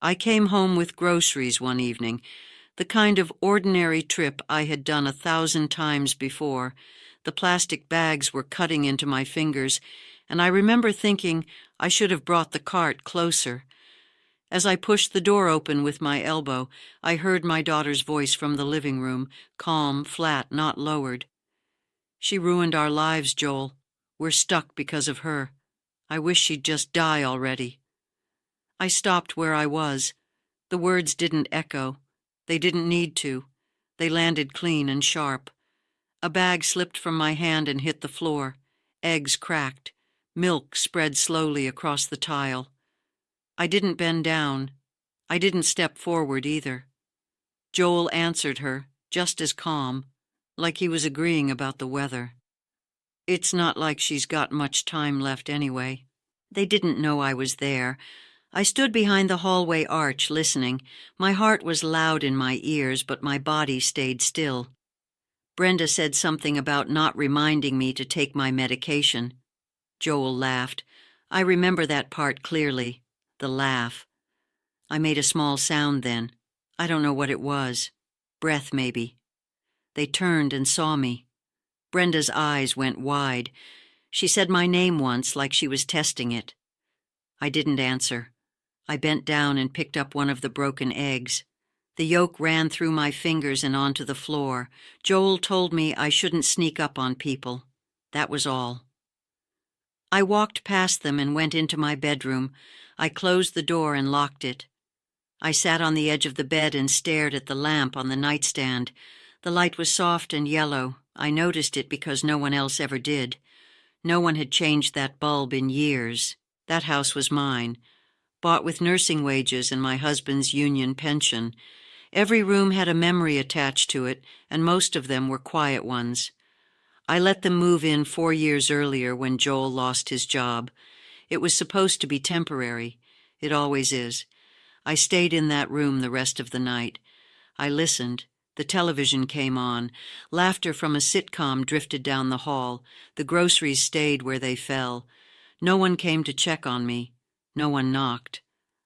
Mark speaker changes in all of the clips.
Speaker 1: I came home with groceries one evening, the kind of ordinary trip I had done 1,000 times before. The plastic bags were cutting into my fingers, and I remember thinking I should have brought the cart closer. As I pushed the door open with my elbow, I heard my daughter's voice from the living room, calm, flat, not lowered. "She ruined our lives, Joel. We're stuck because of her. I wish she'd just die already." I stopped where I was. The words didn't echo. They didn't need to. They landed clean and sharp. A bag slipped from my hand and hit the floor. Eggs cracked. Milk spread slowly across the tile. I didn't bend down. I didn't step forward either. Joel answered her, just as calm, like he was agreeing about the weather. "It's not like she's got much time left anyway." They didn't know I was there. I stood behind the hallway arch, listening. My heart was loud in my ears, but my body stayed still. Brenda said something about not reminding me to take my medication. Joel laughed. I remember that part clearly, the laugh. I made a small sound then. I don't know what it was. Breath, maybe. They turned and saw me. Brenda's eyes went wide. She said my name once, like she was testing it. I didn't answer. I bent down and picked up one of the broken eggs. The yolk ran through my fingers and onto the floor. Joel told me I shouldn't sneak up on people. That was all. I walked past them and went into my bedroom. I closed the door and locked it. I sat on the edge of the bed and stared at the lamp on the nightstand. The light was soft and yellow. I noticed it because no one else ever did. No one had changed that bulb in years. That house was mine, bought with nursing wages and my husband's union pension. Every room had a memory attached to it, and most of them were quiet ones. I let them move in 4 years earlier when Joel lost his job. It was supposed to be temporary. It always is. I stayed in that room the rest of the night. I listened. The television came on. Laughter from a sitcom drifted down the hall. The groceries stayed where they fell. No one came to check on me. No one knocked.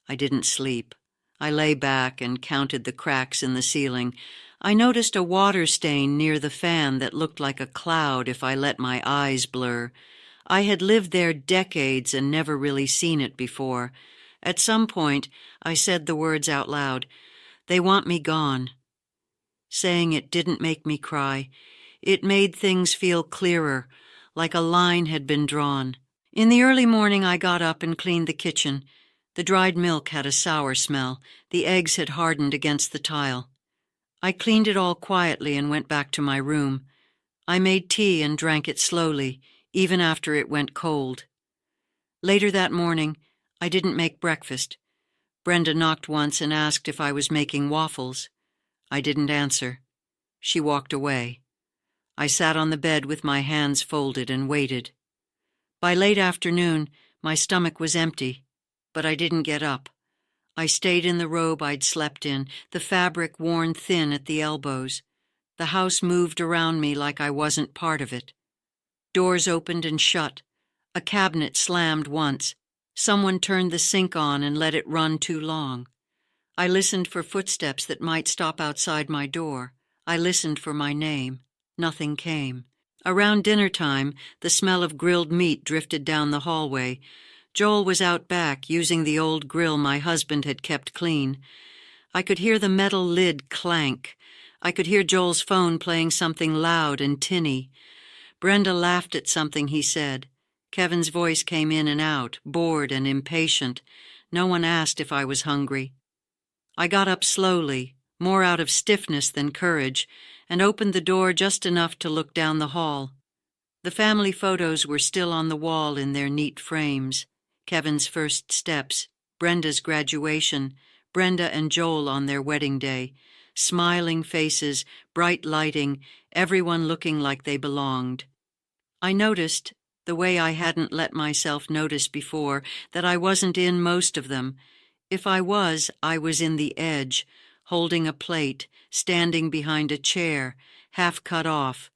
Speaker 1: I didn't sleep. I lay back and counted the cracks in the ceiling. I noticed a water stain near the fan that looked like a cloud if I let my eyes blur. I had lived there decades and never really seen it before. At some point, I said the words out loud. "They want me gone." Saying it didn't make me cry. It made things feel clearer, like a line had been drawn. In the early morning, I got up and cleaned the kitchen. The dried milk had a sour smell. The eggs had hardened against the tile. I cleaned it all quietly and went back to my room. I made tea and drank it slowly, even after it went cold. Later that morning, I didn't make breakfast. Brenda knocked once and asked if I was making waffles. I didn't answer. She walked away. I sat on the bed with my hands folded and waited. By late afternoon, my stomach was empty, but I didn't get up. I stayed in the robe I'd slept in, the fabric worn thin at the elbows. The house moved around me like I wasn't part of it. Doors opened and shut. A cabinet slammed once. Someone turned the sink on and let it run too long. I listened for footsteps that might stop outside my door. I listened for my name. Nothing came. Around dinner time, the smell of grilled meat drifted down the hallway. Joel was out back, using the old grill my husband had kept clean. I could hear the metal lid clank. I could hear Joel's phone playing something loud and tinny. Brenda laughed at something he said. Kevin's voice came in and out, bored and impatient. No one asked if I was hungry. I got up slowly, more out of stiffness than courage, and opened the door just enough to look down the hall. The family photos were still on the wall in their neat frames. Kevin's first steps, Brenda's graduation, Brenda and Joel on their wedding day, smiling faces, bright lighting, everyone looking like they belonged. I noticed, the way I hadn't let myself notice before, that I wasn't in most of them. If I was in the edge, holding a plate, standing behind a chair, half cut off.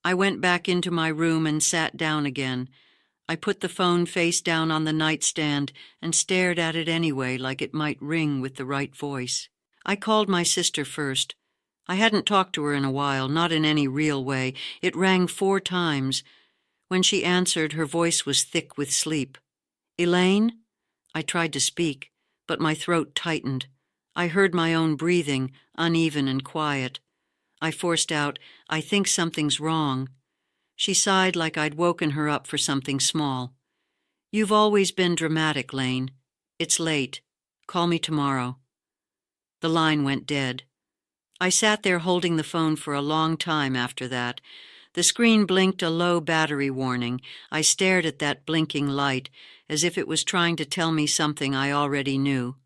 Speaker 1: I went back into my room and sat down again. I put the phone face down on the nightstand and stared at it anyway, like it might ring with the right voice. I called my sister first. I hadn't talked to her in a while, not in any real way. It rang 4 times. When she answered, her voice was thick with sleep. "Elaine?" I tried to speak, but my throat tightened. I heard my own breathing, uneven and quiet. I forced out, "I think something's wrong." She sighed like I'd woken her up for something small. "You've always been dramatic, Lane. It's late. Call me tomorrow." The line went dead. I sat there holding the phone for a long time after that. The screen blinked a low battery warning. I stared at that blinking light, as if it was trying to tell me something I already knew.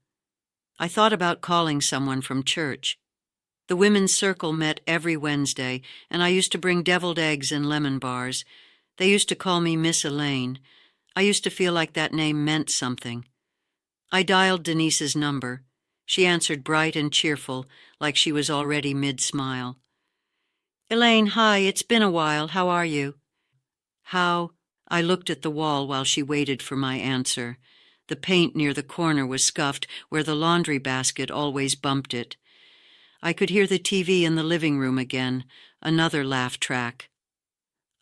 Speaker 1: I thought about calling someone from church. The women's circle met every Wednesday, and I used to bring deviled eggs and lemon bars. They used to call me Miss Elaine. I used to feel like that name meant something. I dialed Denise's number. She answered bright and cheerful, like she was already mid-smile. "Elaine, hi, it's been a while. How are you?" "How?" I looked at the wall while she waited for my answer. The paint near the corner was scuffed where the laundry basket always bumped it. I could hear the TV in the living room again, another laugh track.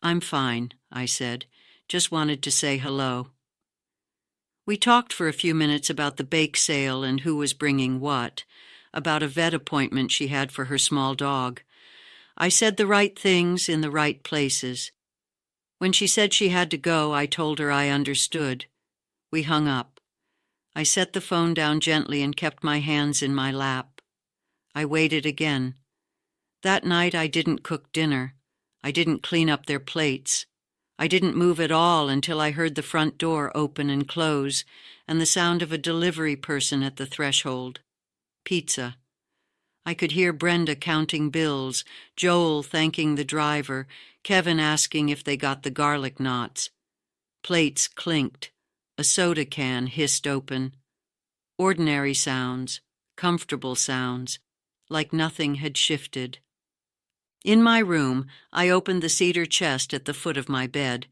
Speaker 1: "I'm fine," I said. "Just wanted to say hello." We talked for a few minutes about the bake sale and who was bringing what, about a vet appointment she had for her small dog. I said the right things in the right places. When she said she had to go, I told her I understood. We hung up. I set the phone down gently and kept my hands in my lap. I waited again. That night I didn't cook dinner. I didn't clean up their plates. I didn't move at all until I heard the front door open and close and the sound of a delivery person at the threshold. Pizza. I could hear Brenda counting bills, Joel thanking the driver, Kevin asking if they got the garlic knots. Plates clinked. A soda can hissed open. Ordinary sounds, comfortable sounds, like nothing had shifted. In my room, I opened the cedar chest at the foot of my bed.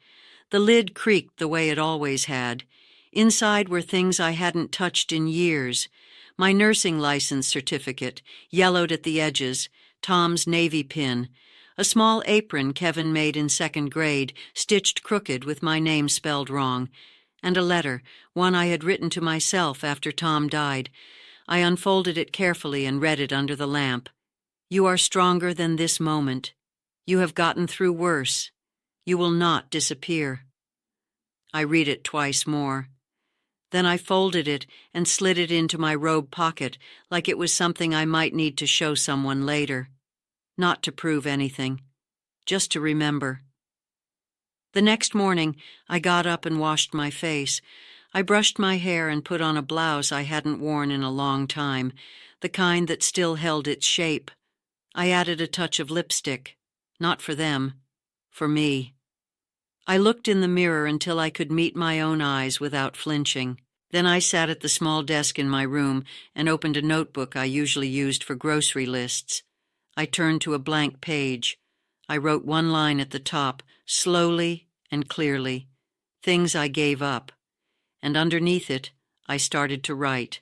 Speaker 1: The lid creaked the way it always had. Inside were things I hadn't touched in years. My nursing license certificate, yellowed at the edges, Tom's navy pin, a small apron Kevin made in 2nd grade, stitched crooked with my name spelled wrong, and a letter, one I had written to myself after Tom died. I unfolded it carefully and read it under the lamp. "You are stronger than this moment. You have gotten through worse. You will not disappear." I read it twice more. Then I folded it and slid it into my robe pocket like it was something I might need to show someone later. Not to prove anything, just to remember. The next morning, I got up and washed my face. I brushed my hair and put on a blouse I hadn't worn in a long time, the kind that still held its shape. I added a touch of lipstick. Not for them. For me. I looked in the mirror until I could meet my own eyes without flinching. Then I sat at the small desk in my room and opened a notebook I usually used for grocery lists. I turned to a blank page. I wrote one line at the top, slowly and clearly, things I gave up. And underneath it, I started to write.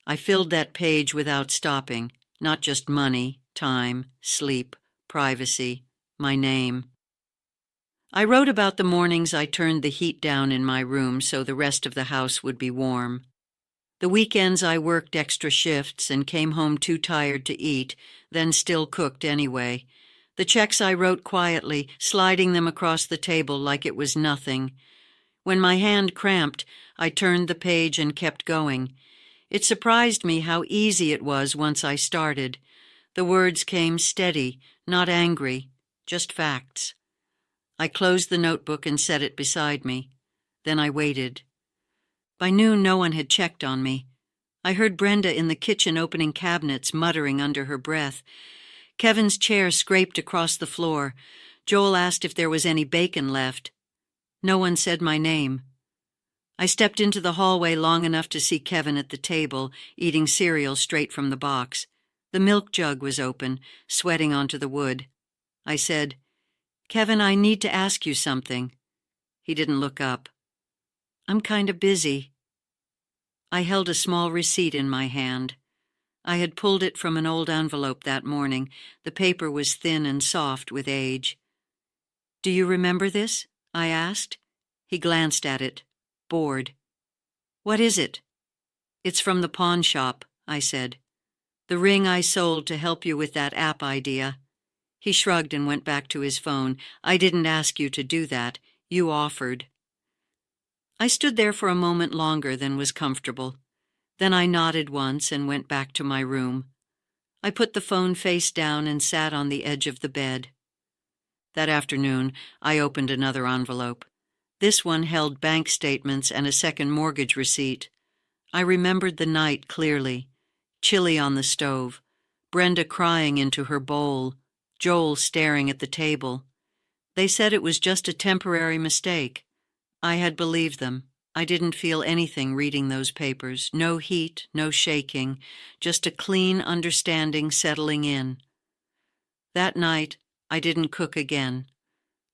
Speaker 1: I filled that page without stopping, not just money, time, sleep, privacy, my name. I wrote about the mornings I turned the heat down in my room so the rest of the house would be warm. The weekends I worked extra shifts and came home too tired to eat, then still cooked anyway. The checks I wrote quietly, sliding them across the table like it was nothing. When my hand cramped, I turned the page and kept going. It surprised me how easy it was once I started. The words came steady, not angry, just facts. I closed the notebook and set it beside me. Then I waited. By noon, no one had checked on me. I heard Brenda in the kitchen opening cabinets, muttering under her breath. Kevin's chair scraped across the floor. Joel asked if there was any bacon left. No one said my name. I stepped into the hallway long enough to see Kevin at the table, eating cereal straight from the box. The milk jug was open, sweating onto the wood. I said, "Kevin, I need to ask you something." He didn't look up. I'm kinda busy. I held a small receipt in my hand. I had pulled it from an old envelope that morning. The paper was thin and soft with age. "Do you remember this?" I asked. He glanced at it, bored. "What is it?" "It's from the pawn shop," I said. "The ring I sold to help you with that app idea." He shrugged and went back to his phone. "I didn't ask you to do that. You offered." I stood there for a moment longer than was comfortable. Then I nodded once and went back to my room. I put the phone face down and sat on the edge of the bed. That afternoon, I opened another envelope. This one held bank statements and a second mortgage receipt. I remembered the night clearly. Chili on the stove, Brenda crying into her bowl, Joel staring at the table. They said it was just a temporary mistake. I had believed them. I didn't feel anything reading those papers. No heat, no shaking, just a clean understanding settling in. That night, I didn't cook again.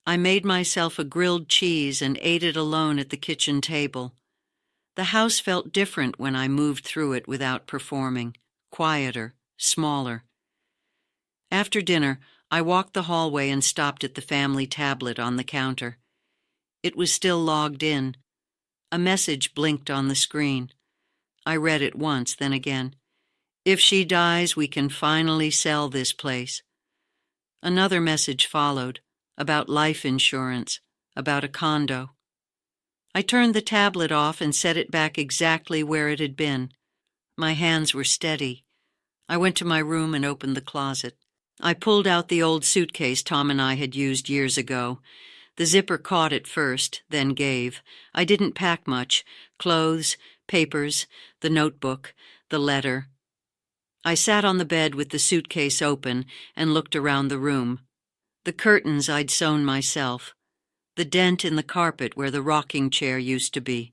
Speaker 1: I made myself a grilled cheese and ate it alone at the kitchen table. The house felt different when I moved through it without performing, quieter, smaller. After dinner, I walked the hallway and stopped at the family tablet on the counter. It was still logged in. A message blinked on the screen. I read it once, then again. "If she dies, we can finally sell this place." Another message followed, about life insurance, about a condo. I turned the tablet off and set it back exactly where it had been. My hands were steady. I went to my room and opened the closet. I pulled out the old suitcase Tom and I had used years ago. The zipper caught at first, then gave. I didn't pack much: clothes, papers, the notebook, the letter. I sat on the bed with the suitcase open and looked around the room. The curtains I'd sewn myself. The dent in the carpet where the rocking chair used to be.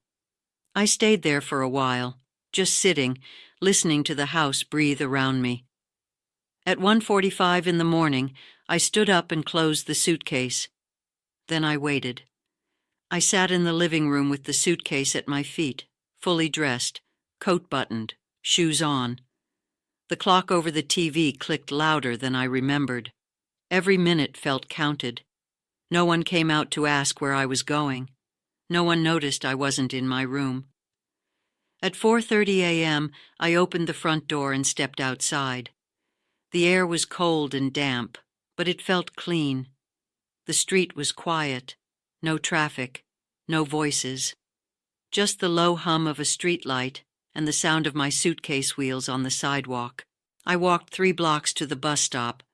Speaker 1: I stayed there for a while, just sitting, listening to the house breathe around me. At 1:45 in the morning, I stood up and closed the suitcase. Then I waited. I sat in the living room with the suitcase at my feet, fully dressed, coat buttoned, shoes on. The clock over the TV clicked louder than I remembered. Every minute felt counted. No one came out to ask where I was going. No one noticed I wasn't in my room. At 4:30 a.m., I opened the front door and stepped outside. The air was cold and damp, but it felt clean. The street was quiet. No traffic, no voices. Just the low hum of a streetlight and the sound of my suitcase wheels on the sidewalk. I walked 3 blocks to the bus stop.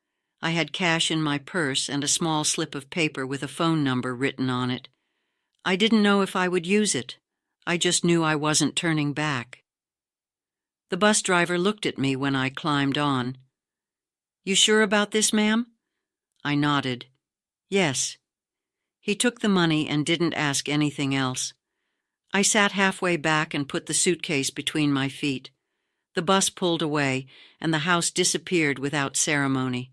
Speaker 1: I had cash in my purse and a small slip of paper with a phone number written on it. I didn't know if I would use it. I just knew I wasn't turning back. The bus driver looked at me when I climbed on. "You sure about this, ma'am?" I nodded. "Yes." He took the money and didn't ask anything else. I sat halfway back and put the suitcase between my feet. The bus pulled away, and the house disappeared without ceremony.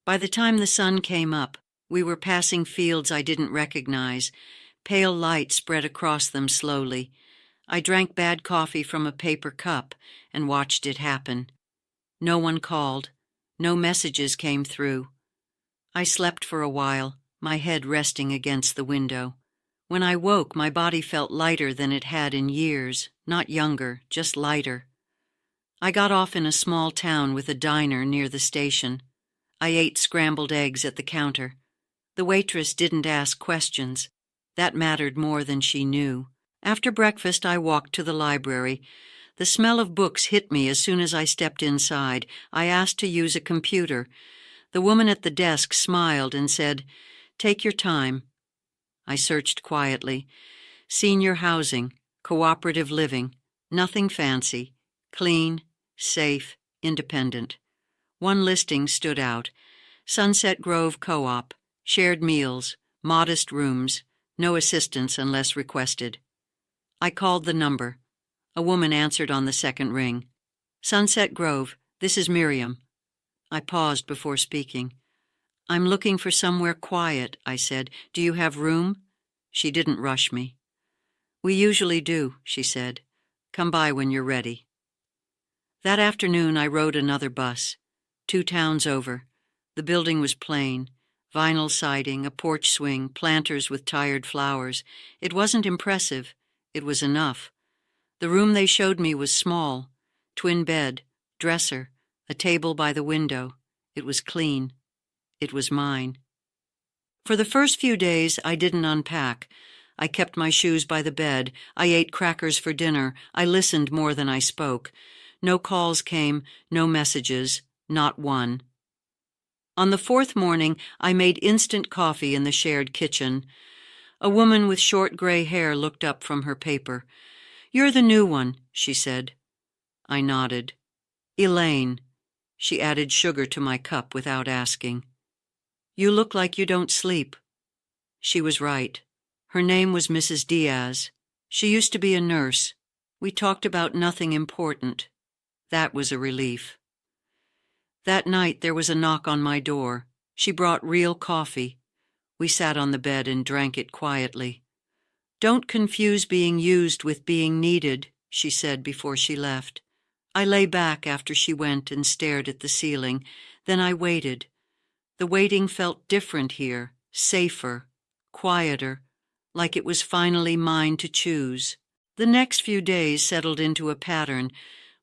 Speaker 1: By the time the sun came up, we were passing fields I didn't recognize. Pale light spread across them slowly. I drank bad coffee from a paper cup and watched it happen. No one called. No messages came through. I slept for a while, my head resting against the window. When I woke, my body felt lighter than it had in years, not younger, just lighter. I got off in a small town with a diner near the station. I ate scrambled eggs at the counter. The waitress didn't ask questions. That mattered more than she knew. After breakfast, I walked to the library. The smell of books hit me as soon as I stepped inside. I asked to use a computer. The woman at the desk smiled and said, "Take your time." I searched quietly. Senior housing, cooperative living, nothing fancy, clean, safe, independent. One listing stood out: Sunset Grove Co-op, shared meals, modest rooms, no assistance unless requested. I called the number. A woman answered on the second ring. "Sunset Grove, this is Miriam." I paused before speaking. "I'm looking for somewhere quiet," I said. "Do you have room?" She didn't rush me. "We usually do," she said. "Come by when you're ready." That afternoon I rode another bus, 2 towns over. The building was plain. Vinyl siding, a porch swing, planters with tired flowers. It wasn't impressive. It was enough. The room they showed me was small. Twin bed, dresser, a table by the window. It was clean. It was mine. For the first few days, I didn't unpack. I kept my shoes by the bed. I ate crackers for dinner. I listened more than I spoke. No calls came, no messages, not one. On the 4th morning, I made instant coffee in the shared kitchen. A woman with short gray hair looked up from her paper. "You're the new one," she said. I nodded. "Elaine." She added sugar to my cup without asking. "You look like you don't sleep." She was right. Her name was Mrs. Diaz. She used to be a nurse. We talked about nothing important. That was a relief. That night there was a knock on my door. She brought real coffee. We sat on the bed and drank it quietly. "Don't confuse being used with being needed," she said before she left. I lay back after she went and stared at the ceiling. Then I waited. The waiting felt different here, safer, quieter, like it was finally mine to choose. The next few days settled into a pattern.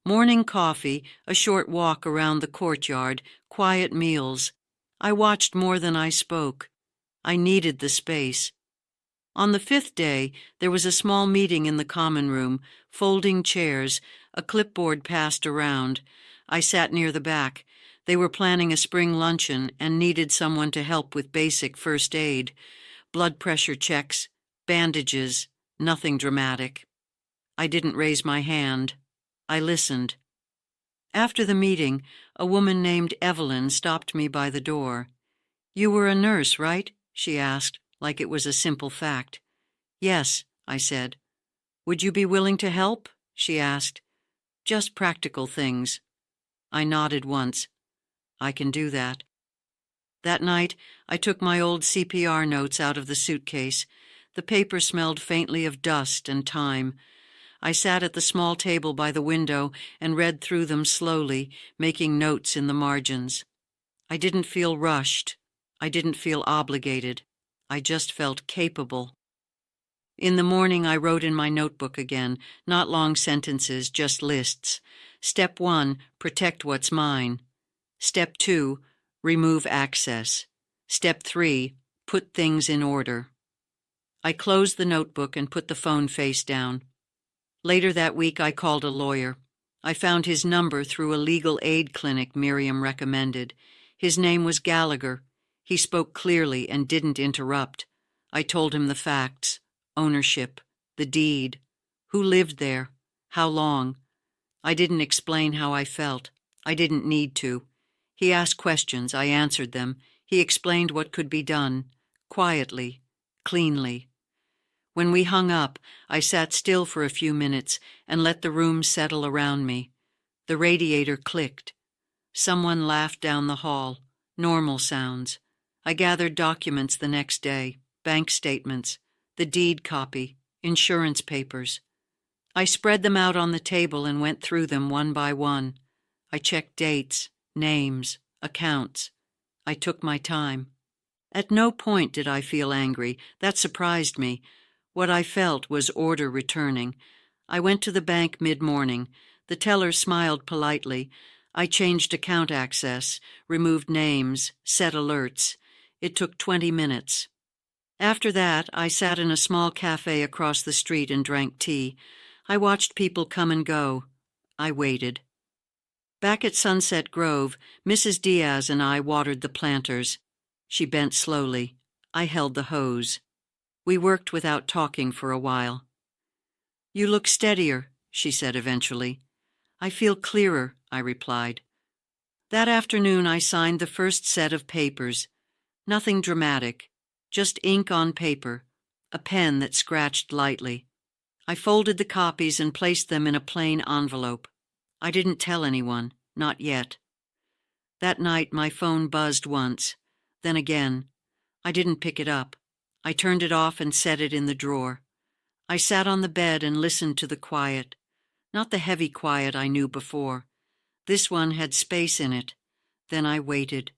Speaker 1: Morning coffee, a short walk around the courtyard, quiet meals. I watched more than I spoke. I needed the space. On the 5th day, there was a small meeting in the common room, folding chairs, a clipboard passed around. I sat near the back. They were planning a spring luncheon and needed someone to help with basic first aid. Blood pressure checks, bandages, nothing dramatic. I didn't raise my hand. I listened. After the meeting, a woman named Evelyn stopped me by the door. "You were a nurse, right?" she asked, like it was a simple fact. "Yes," I said. "Would you be willing to help?" she asked. "Just practical things." I nodded once. "I can do that." That night, I took my old CPR notes out of the suitcase. The paper smelled faintly of dust and time. I sat at the small table by the window and read through them slowly, making notes in the margins. I didn't feel rushed. I didn't feel obligated. I just felt capable. In the morning, I wrote in my notebook again, not long sentences, just lists. Step 1, protect what's mine. Step 2, remove access. Step 3, put things in order. I closed the notebook and put the phone face down. Later that week, I called a lawyer. I found his number through a legal aid clinic Miriam recommended. His name was Gallagher. He spoke clearly and didn't interrupt. I told him the facts, ownership, the deed, who lived there, how long. I didn't explain how I felt. I didn't need to. He asked questions, I answered them. He explained what could be done, quietly, cleanly. When we hung up, I sat still for a few minutes and let the room settle around me. The radiator clicked. Someone laughed down the hall. Normal sounds. I gathered documents the next day, bank statements, the deed copy, insurance papers. I spread them out on the table and went through them one by one. I checked dates, names, accounts. I took my time. At no point did I feel angry. That surprised me. What I felt was order returning. I went to the bank mid-morning. The teller smiled politely. I changed account access, removed names, set alerts. It took 20 minutes. After that, I sat in a small cafe across the street and drank tea. I watched people come and go. I waited. Back at Sunset Grove, Mrs. Diaz and I watered the planters. She bent slowly. I held the hose. We worked without talking for a while. "You look steadier," she said eventually. "I feel clearer," I replied. That afternoon I signed the first set of papers. Nothing dramatic, just ink on paper, a pen that scratched lightly. I folded the copies and placed them in a plain envelope. I didn't tell anyone, not yet. That night my phone buzzed once, then again. I didn't pick it up. I turned it off and set it in the drawer. I sat on the bed and listened to the quiet, not the heavy quiet I knew before. This one had space in it. Then I waited.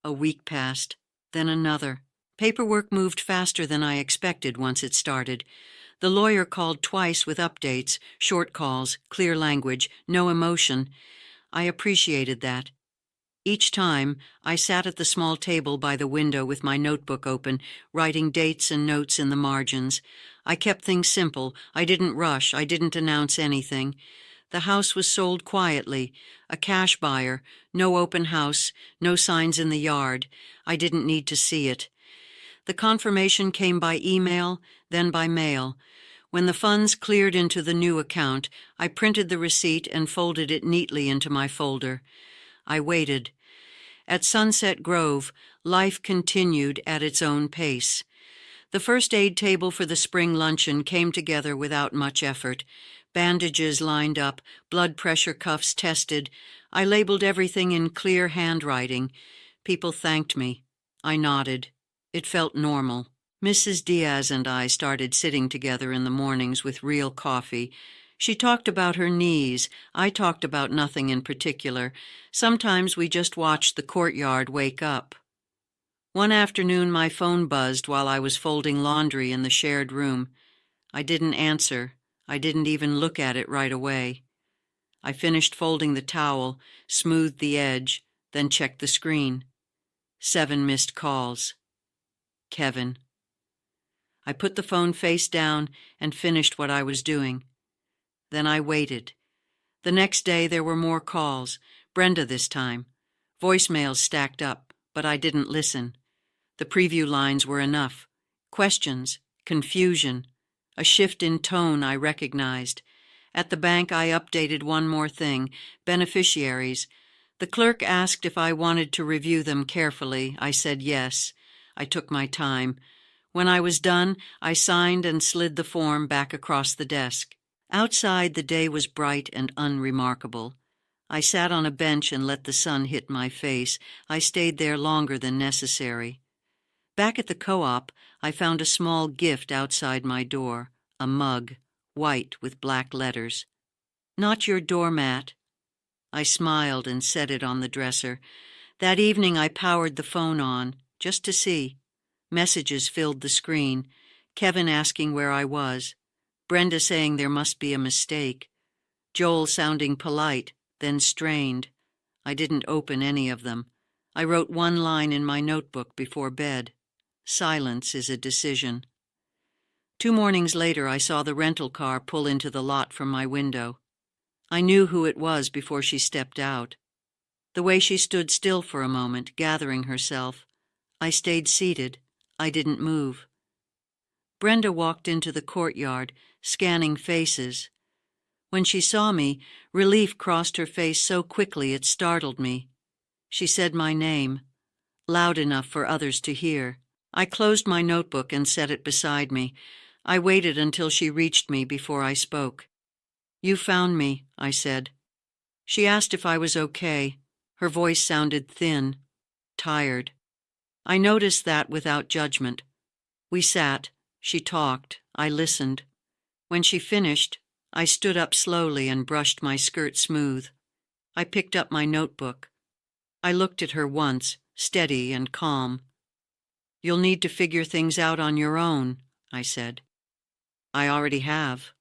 Speaker 1: A week passed, then another. Paperwork moved faster than I expected once it started. The lawyer called twice with updates, short calls, clear language, no emotion. I appreciated that. Each time, I sat at the small table by the window with my notebook open, writing dates and notes in the margins. I kept things simple. I didn't rush. I didn't announce anything. The house was sold quietly. A cash buyer. No open house. No signs in the yard. I didn't need to see it. The confirmation came by email, then by mail. When the funds cleared into the new account, I printed the receipt and folded it neatly into my folder. I waited. At Sunset Grove, life continued at its own pace. The first aid table for the spring luncheon came together without much effort. Bandages lined up, blood pressure cuffs tested. I labeled everything in clear handwriting. People thanked me. I nodded. It felt normal. Mrs. Diaz and I started sitting together in the mornings with real coffee. She talked about her knees. I talked about nothing in particular. Sometimes we just watched the courtyard wake up. One afternoon, my phone buzzed while I was folding laundry in the shared room. I didn't answer. I didn't even look at it right away. I finished folding the towel, smoothed the edge, then checked the screen. 7 missed calls. Kevin. I put the phone face down and finished what I was doing. Then I waited. The next day there were more calls. Brenda this time. Voicemails stacked up, but I didn't listen. The preview lines were enough. Questions, confusion, a shift in tone I recognized. At the bank I updated one more thing, beneficiaries. The clerk asked if I wanted to review them carefully. I said yes. I took my time. When I was done, I signed and slid the form back across the desk. Outside, the day was bright and unremarkable. I sat on a bench and let the sun hit my face. I stayed there longer than necessary. Back at the co-op, I found a small gift outside my door, a mug, white with black letters. Not your doormat. I smiled and set it on the dresser. That evening I powered the phone on, just to see. Messages filled the screen. Kevin asking where I was. Brenda saying there must be a mistake. Joel sounding polite, then strained. I didn't open any of them. I wrote one line in my notebook before bed. Silence is a decision. 2 mornings later, I saw the rental car pull into the lot from my window. I knew who it was before she stepped out. The way she stood still for a moment, gathering herself. I stayed seated. I didn't move. Brenda walked into the courtyard, scanning faces. When she saw me, relief crossed her face so quickly it startled me. She said my name, loud enough for others to hear. I closed my notebook and set it beside me. I waited until she reached me before I spoke. "You found me," I said. She asked if I was okay. Her voice sounded thin, tired. I noticed that without judgment. We sat. She talked. I listened. When she finished, I stood up slowly and brushed my skirt smooth. I picked up my notebook. I looked at her once, steady and calm. "You'll need to figure things out on your own," I said. "I already have."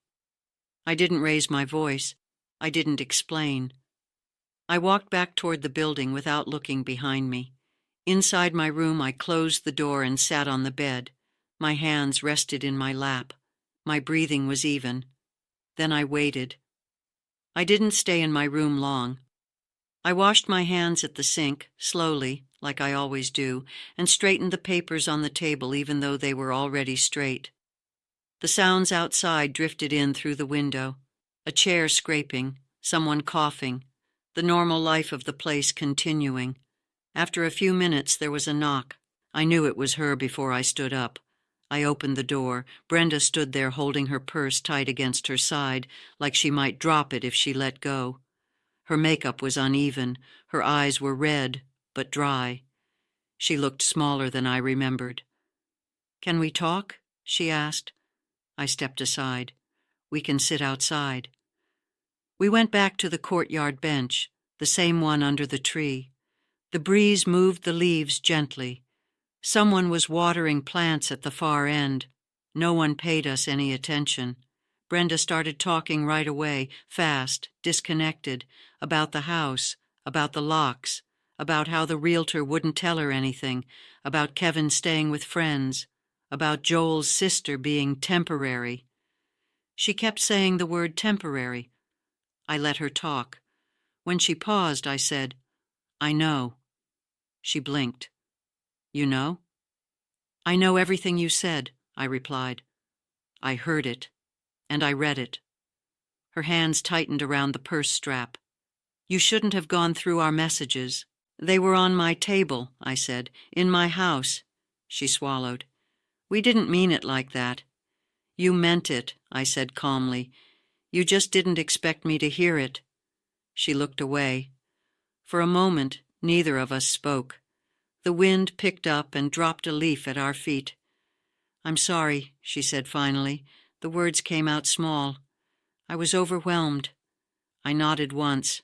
Speaker 1: I didn't raise my voice. I didn't explain. I walked back toward the building without looking behind me. Inside my room, I closed the door and sat on the bed. My hands rested in my lap. My breathing was even. Then I waited. I didn't stay in my room long. I washed my hands at the sink, slowly, like I always do, and straightened the papers on the table even though they were already straight. The sounds outside drifted in through the window. A chair scraping, someone coughing, the normal life of the place continuing. After a few minutes, there was a knock. I knew it was her before I stood up. I opened the door. Brenda stood there holding her purse tight against her side, like she might drop it if she let go. Her makeup was uneven. Her eyes were red, but dry. She looked smaller than I remembered. "Can we talk?" she asked. I stepped aside. "We can sit outside." We went back to the courtyard bench, the same one under the tree. The breeze moved the leaves gently. Someone was watering plants at the far end. No one paid us any attention. Brenda started talking right away, fast, disconnected, about the house, about the locks, about how the realtor wouldn't tell her anything, about Kevin staying with friends, about Joel's sister being temporary. She kept saying the word temporary. I let her talk. When she paused, I said, "I know." She blinked. "You know?" "I know everything you said," I replied. "I heard it, and I read it." Her hands tightened around the purse strap. "You shouldn't have gone through our messages." "They were on my table," I said, "in my house." She swallowed. "We didn't mean it like that." "You meant it," I said calmly. "You just didn't expect me to hear it." She looked away. For a moment, neither of us spoke. The wind picked up and dropped a leaf at our feet. "I'm sorry," she said finally. The words came out small. "I was overwhelmed." I nodded once.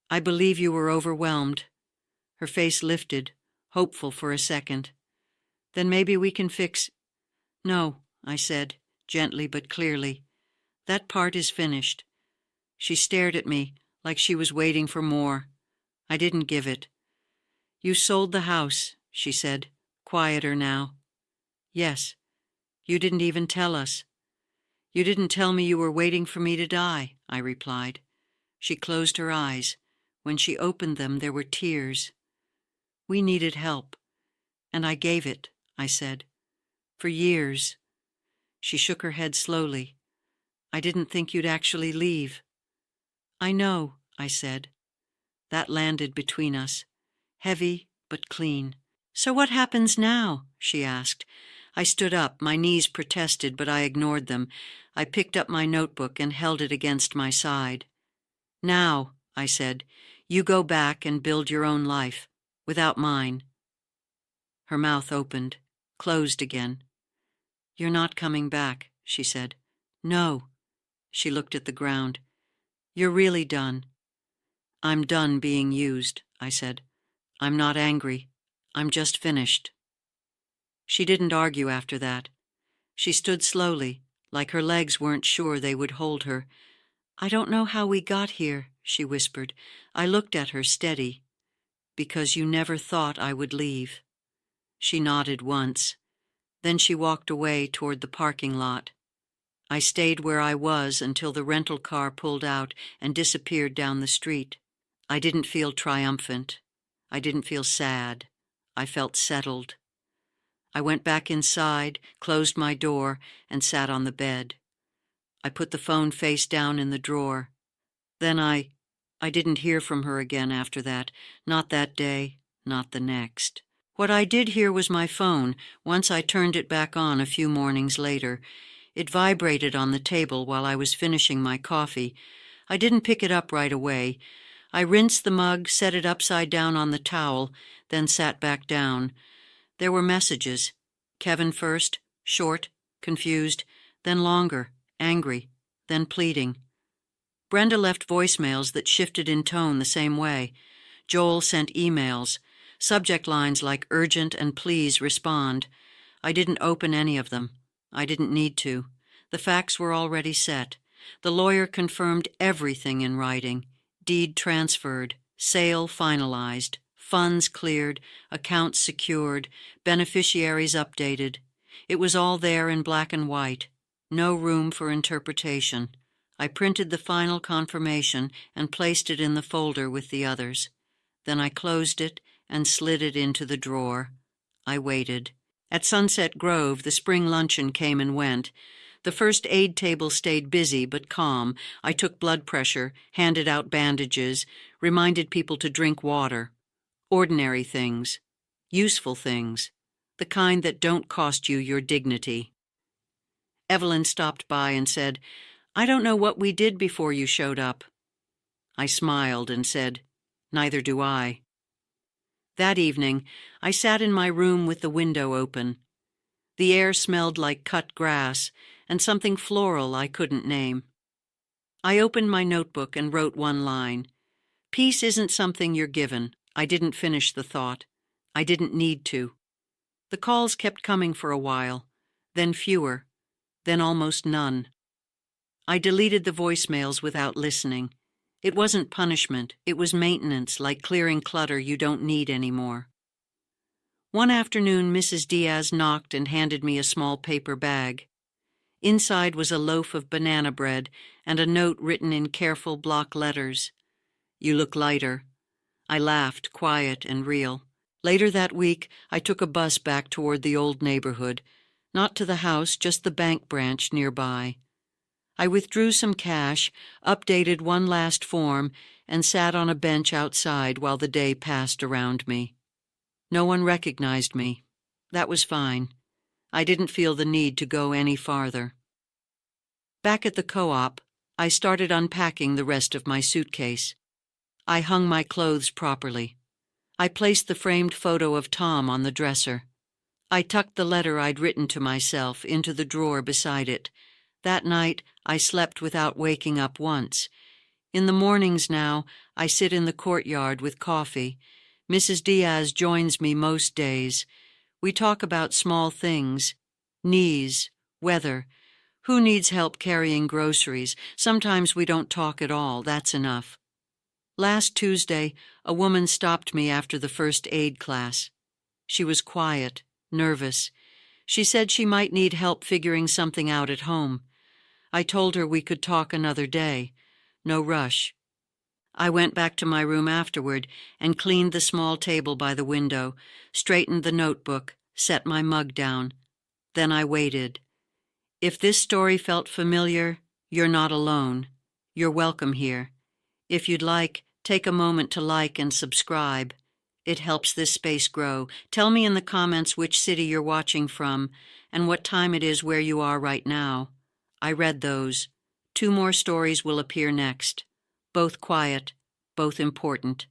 Speaker 1: "I believe you were overwhelmed." Her face lifted, hopeful for a second. "Then maybe we can fix—" "No," I said, gently but clearly. "That part is finished." She stared at me like she was waiting for more. I didn't give it. "You sold the house," she said, quieter now. "Yes. You didn't even tell us." "You didn't tell me you were waiting for me to die," I replied. She closed her eyes. When she opened them, there were tears. "We needed help, and I gave it," I said. "For years." She shook her head slowly. "I didn't think you'd actually leave." "I know," I said. That landed between us, heavy but clean. "So what happens now?" she asked. I stood up. My knees protested, but I ignored them. I picked up my notebook and held it against my side. "Now," I said, "you go back and build your own life, without mine." Her mouth opened, closed again. "You're not coming back," she said. "No." She looked at the ground. "You're really done." "I'm done being used," I said. "I'm not angry. I'm just finished." She didn't argue after that. She stood slowly, like her legs weren't sure they would hold her. "I don't know how we got here," she whispered. I looked at her steady. "Because you never thought I would leave." She nodded once. Then she walked away toward the parking lot. I stayed where I was until the rental car pulled out and disappeared down the street. I didn't feel triumphant. I didn't feel sad. I felt settled. I went back inside, closed my door, and sat on the bed. I put the phone face down in the drawer. Then I didn't hear from her again after that. Not that day, not the next. What I did hear was my phone, once I turned it back on a few mornings later. It vibrated on the table while I was finishing my coffee. I didn't pick it up right away. I rinsed the mug, set it upside down on the towel, then sat back down. There were messages. Kevin first, short, confused, then longer, angry, then pleading. Brenda left voicemails that shifted in tone the same way. Joel sent emails, subject lines like urgent and please respond. I didn't open any of them. I didn't need to. The facts were already set. The lawyer confirmed everything in writing. Deed transferred, sale finalized, funds cleared, accounts secured, beneficiaries updated. It was all there in black and white. No room for interpretation. I printed the final confirmation and placed it in the folder with the others. Then I closed it and slid it into the drawer. I waited. At Sunset Grove, the spring luncheon came and went. The first aid table stayed busy but calm. I took blood pressure, handed out bandages, reminded people to drink water. Ordinary things. Useful things. The kind that don't cost you your dignity. Evelyn stopped by and said, "I don't know what we did before you showed up." I smiled and said, "Neither do I." That evening, I sat in my room with the window open. The air smelled like cut grass, and something floral I couldn't name. I opened my notebook and wrote one line. Peace isn't something you're given. I didn't finish the thought. I didn't need to. The calls kept coming for a while, then fewer, then almost none. I deleted the voicemails without listening. It wasn't punishment, it was maintenance, like clearing clutter you don't need anymore. One afternoon, Mrs. Diaz knocked and handed me a small paper bag. Inside was a loaf of banana bread and a note written in careful block letters. You look lighter. I laughed, quiet and real. Later that week, I took a bus back toward the old neighborhood, not to the house, just the bank branch nearby. I withdrew some cash, updated one last form, and sat on a bench outside while the day passed around me. No one recognized me. That was fine. I didn't feel the need to go any farther. Back at the co-op, I started unpacking the rest of my suitcase. I hung my clothes properly. I placed the framed photo of Tom on the dresser. I tucked the letter I'd written to myself into the drawer beside it. That night, I slept without waking up once. In the mornings now, I sit in the courtyard with coffee. Mrs. Diaz joins me most days. We talk about small things. Knees, weather. Who needs help carrying groceries? Sometimes we don't talk at all. That's enough. Last Tuesday, a woman stopped me after the first aid class. She was quiet, nervous. She said she might need help figuring something out at home. I told her we could talk another day. No rush. I went back to my room afterward and cleaned the small table by the window, straightened the notebook, set my mug down. Then I waited. If this story felt familiar, you're not alone. You're welcome here. If you'd like, take a moment to like and subscribe. It helps this space grow. Tell me in the comments which city you're watching from and what time it is where you are right now. I read those. 2 more stories will appear next. Both quiet, both important.